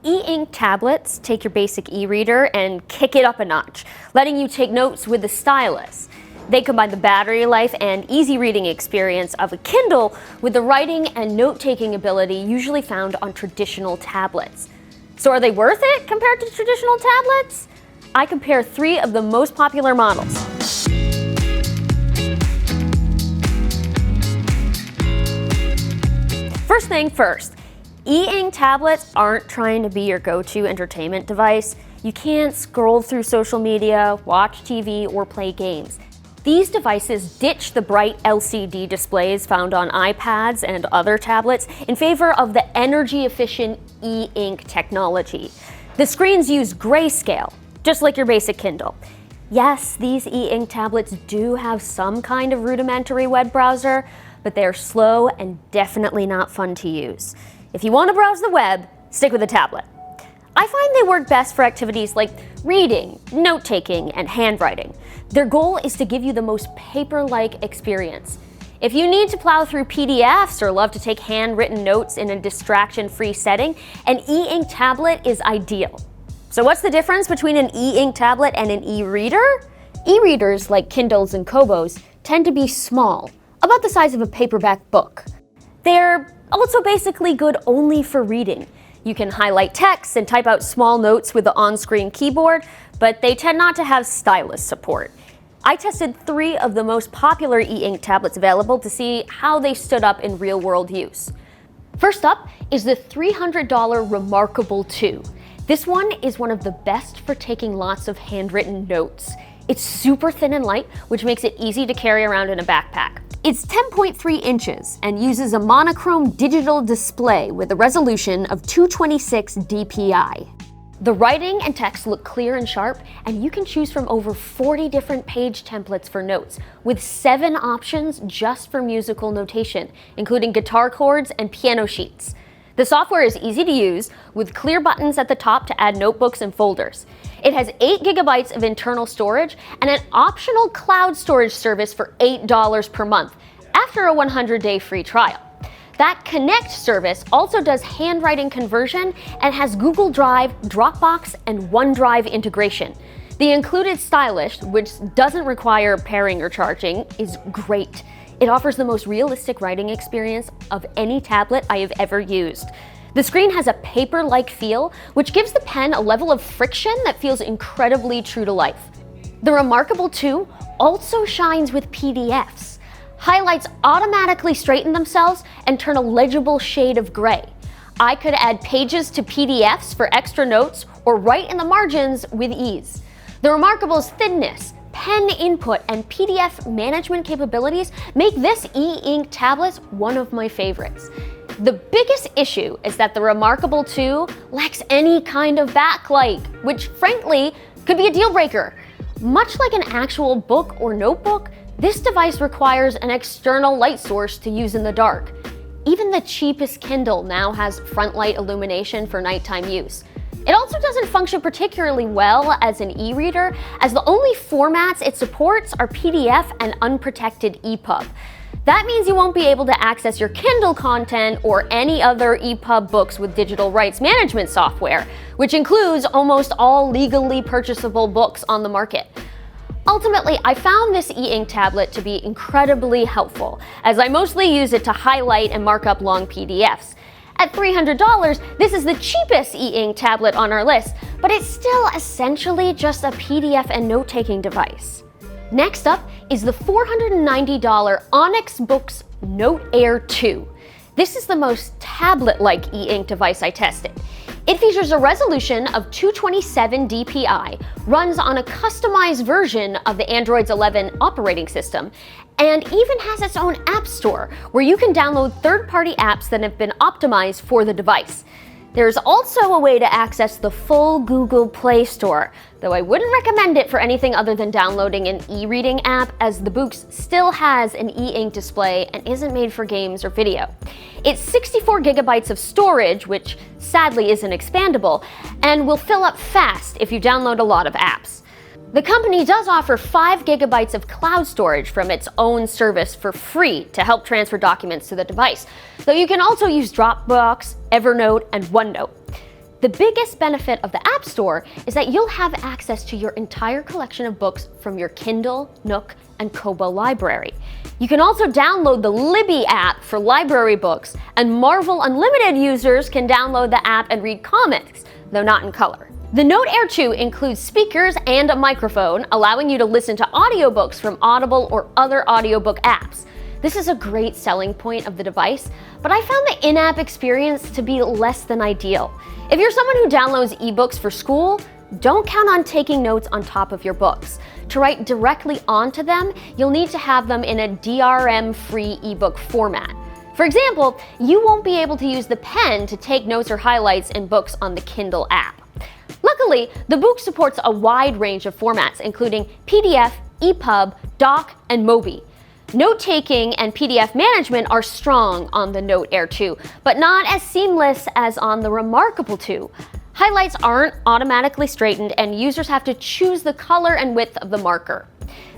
E-ink tablets take your basic e-reader and kick it up a notch, letting you take notes with the stylus. They combine the battery life and easy reading experience of a Kindle with the writing and note-taking ability usually found on traditional tablets. So are they worth it compared to traditional tablets? I compare 3 of the most popular models. First thing first, e-ink tablets aren't trying to be your go-to entertainment device. You can't scroll through social media, watch TV, or play games. These devices ditch the bright LCD displays found on iPads and other tablets in favor of the energy-efficient e-ink technology. The screens use grayscale, just like your basic Kindle. Yes, these e-ink tablets do have some kind of rudimentary web browser, but they're slow and definitely not fun to use. If you want to browse the web, stick with a tablet. I find they work best for activities like reading, note-taking, and handwriting. Their goal is to give you the most paper-like experience. If you need to plow through PDFs or love to take handwritten notes in a distraction-free setting, an e-ink tablet is ideal. So what's the difference between an e-ink tablet and an e-reader? E-readers, like Kindles and Kobos, tend to be small, about the size of a paperback book. They're also basically good only for reading. You can highlight text and type out small notes with the on-screen keyboard, but they tend not to have stylus support. I tested 3 of the most popular e-ink tablets available to see how they stood up in real-world use. First up is the $300 Remarkable 2. This one is one of the best for taking lots of handwritten notes. It's super thin and light, which makes it easy to carry around in a backpack. It's 10.3 inches and uses a monochrome digital display with a resolution of 226 dpi. The writing and text look clear and sharp, and you can choose from over 40 different page templates for notes, with 7 options just for musical notation, including guitar chords and piano sheets. The software is easy to use, with clear buttons at the top to add notebooks and folders. It has 8 gigabytes of internal storage and an optional cloud storage service for $8 per month after a 100-day free trial. That Connect service also does handwriting conversion and has Google Drive, Dropbox, and OneDrive integration. The included stylus, which doesn't require pairing or charging, is great. It offers the most realistic writing experience of any tablet I have ever used. The screen has a paper-like feel, which gives the pen a level of friction that feels incredibly true to life. The Remarkable 2 also shines with PDFs. Highlights automatically straighten themselves and turn a legible shade of gray. I could add pages to PDFs for extra notes or write in the margins with ease. The Remarkable's thinness, pen input, and PDF management capabilities make this e-ink tablet one of my favorites. The biggest issue is that the Remarkable 2 lacks any kind of backlight, which frankly could be a deal breaker. Much like an actual book or notebook, this device requires an external light source to use in the dark. Even the cheapest Kindle now has front light illumination for nighttime use. It also doesn't function particularly well as an e-reader, as the only formats it supports are PDF and unprotected EPUB. That means you won't be able to access your Kindle content or any other EPUB books with digital rights management software, which includes almost all legally purchasable books on the market. Ultimately, I found this e-ink tablet to be incredibly helpful, as I mostly use it to highlight and mark up long PDFs. At $300, this is the cheapest e-ink tablet on our list, but it's still essentially just a PDF and note-taking device. Next up is the $490 Onyx Boox Note Air 2. This is the most tablet-like e-ink device I tested. It features a resolution of 227 dpi, runs on a customized version of the Android's 11 operating system, and even has its own app store where you can download third-party apps that have been optimized for the device. There's also a way to access the full Google Play Store, though I wouldn't recommend it for anything other than downloading an e-reading app, as the Boox still has an e-ink display and isn't made for games or video. It's 64 gigabytes of storage, which sadly isn't expandable, and will fill up fast if you download a lot of apps. The company does offer 5 gigabytes of cloud storage from its own service for free to help transfer documents to the device, though you can also use Dropbox, Evernote, and OneNote. The biggest benefit of the App Store is that you'll have access to your entire collection of books from your Kindle, Nook, and Kobo library. You can also download the Libby app for library books, and Marvel Unlimited users can download the app and read comics, though not in color. The Note Air 2 includes speakers and a microphone, allowing you to listen to audiobooks from Audible or other audiobook apps. This is a great selling point of the device, but I found the in-app experience to be less than ideal. If you're someone who downloads ebooks for school, don't count on taking notes on top of your books. To write directly onto them, you'll need to have them in a DRM-free ebook format. For example, you won't be able to use the pen to take notes or highlights in books on the Kindle app. Luckily, the Boox supports a wide range of formats, including PDF, EPUB, Doc, and Mobi. Note-taking and PDF management are strong on the Note Air 2, but not as seamless as on the Remarkable 2. Highlights aren't automatically straightened, and users have to choose the color and width of the marker.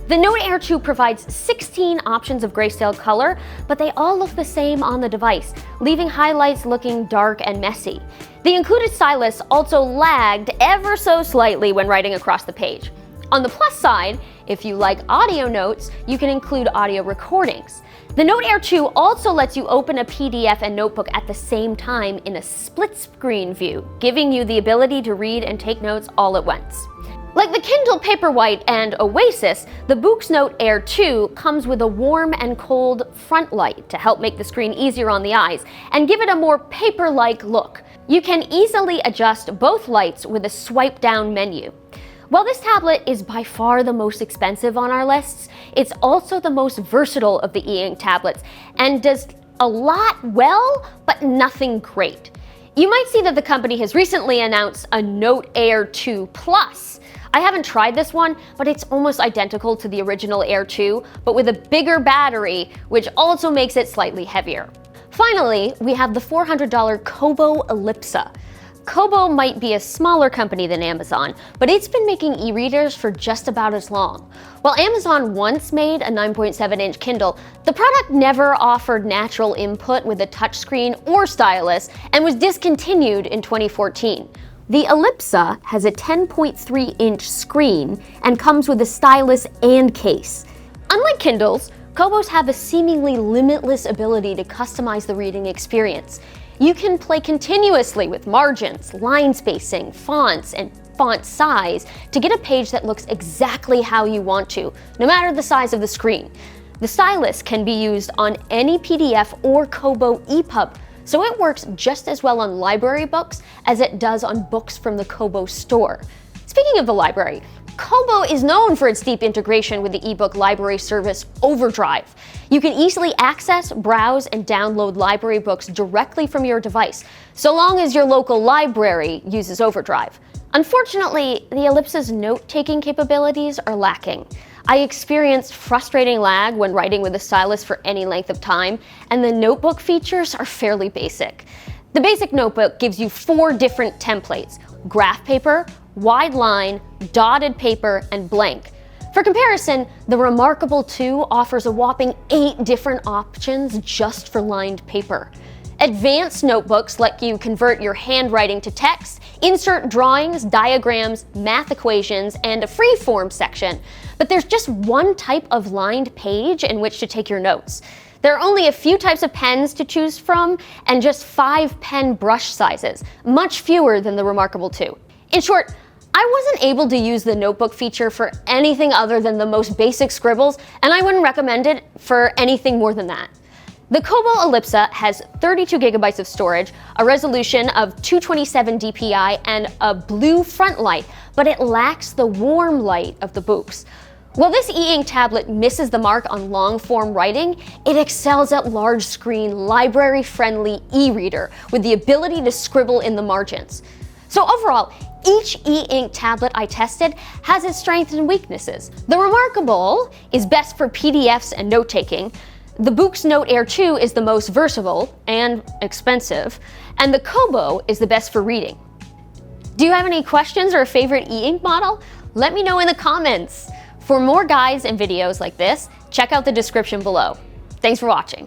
The Note Air 2 provides 16 options of grayscale color, but they all look the same on the device, leaving highlights looking dark and messy. The included stylus also lagged ever so slightly when writing across the page. On the plus side, if you like audio notes, you can include audio recordings. The Note Air 2 also lets you open a PDF and notebook at the same time in a split-screen view, giving you the ability to read and take notes all at once. Like the Kindle Paperwhite and Oasis, the Boox Note Air 2 comes with a warm and cold front light to help make the screen easier on the eyes and give it a more paper-like look. You can easily adjust both lights with a swipe-down menu. While this tablet is by far the most expensive on our lists, it's also the most versatile of the e-ink tablets and does a lot well, but nothing great. You might see that the company has recently announced a Note Air 2 Plus. I haven't tried this one, but it's almost identical to the original Air 2, but with a bigger battery, which also makes it slightly heavier. Finally, we have the $400 Kobo Elipsa. Kobo might be a smaller company than Amazon, but it's been making e-readers for just about as long. While Amazon once made a 9.7-inch Kindle, the product never offered natural input with a touchscreen or stylus and was discontinued in 2014. The Elipsa has a 10.3-inch screen and comes with a stylus and case. Unlike Kindles, Kobos have a seemingly limitless ability to customize the reading experience. You can play continuously with margins, line spacing, fonts, and font size to get a page that looks exactly how you want to, no matter the size of the screen. The stylus can be used on any PDF or Kobo EPUB, so it works just as well on library books as it does on books from the Kobo store. Speaking of the library, Kobo is known for its deep integration with the ebook library service Overdrive. You can easily access, browse, and download library books directly from your device, so long as your local library uses Overdrive. Unfortunately, the Elipsa's note-taking capabilities are lacking. I experienced frustrating lag when writing with a stylus for any length of time, and the notebook features are fairly basic. The basic notebook gives you 4 different templates: graph paper, wide line, dotted paper, and blank. For comparison, the Remarkable 2 offers a whopping 8 different options just for lined paper. Advanced notebooks let you convert your handwriting to text, insert drawings, diagrams, math equations, and a free-form section, but there's just one type of lined page in which to take your notes. There are only a few types of pens to choose from, and just 5 pen brush sizes, much fewer than the Remarkable 2. In short, I wasn't able to use the notebook feature for anything other than the most basic scribbles, and I wouldn't recommend it for anything more than that. The Kobo Elipsa has 32 gigabytes of storage, a resolution of 227 dpi, and a blue front light, but it lacks the warm light of the Boox. While this e-ink tablet misses the mark on long-form writing, it excels at large-screen, library-friendly e-reader with the ability to scribble in the margins. So overall, each e-ink tablet I tested has its strengths and weaknesses. The Remarkable is best for PDFs and note-taking. The Boox Note Air 2 is the most versatile and expensive, and the Kobo is the best for reading. Do you have any questions or a favorite e-ink model? Let me know in the comments. For more guides and videos like this, check out the description below. Thanks for watching.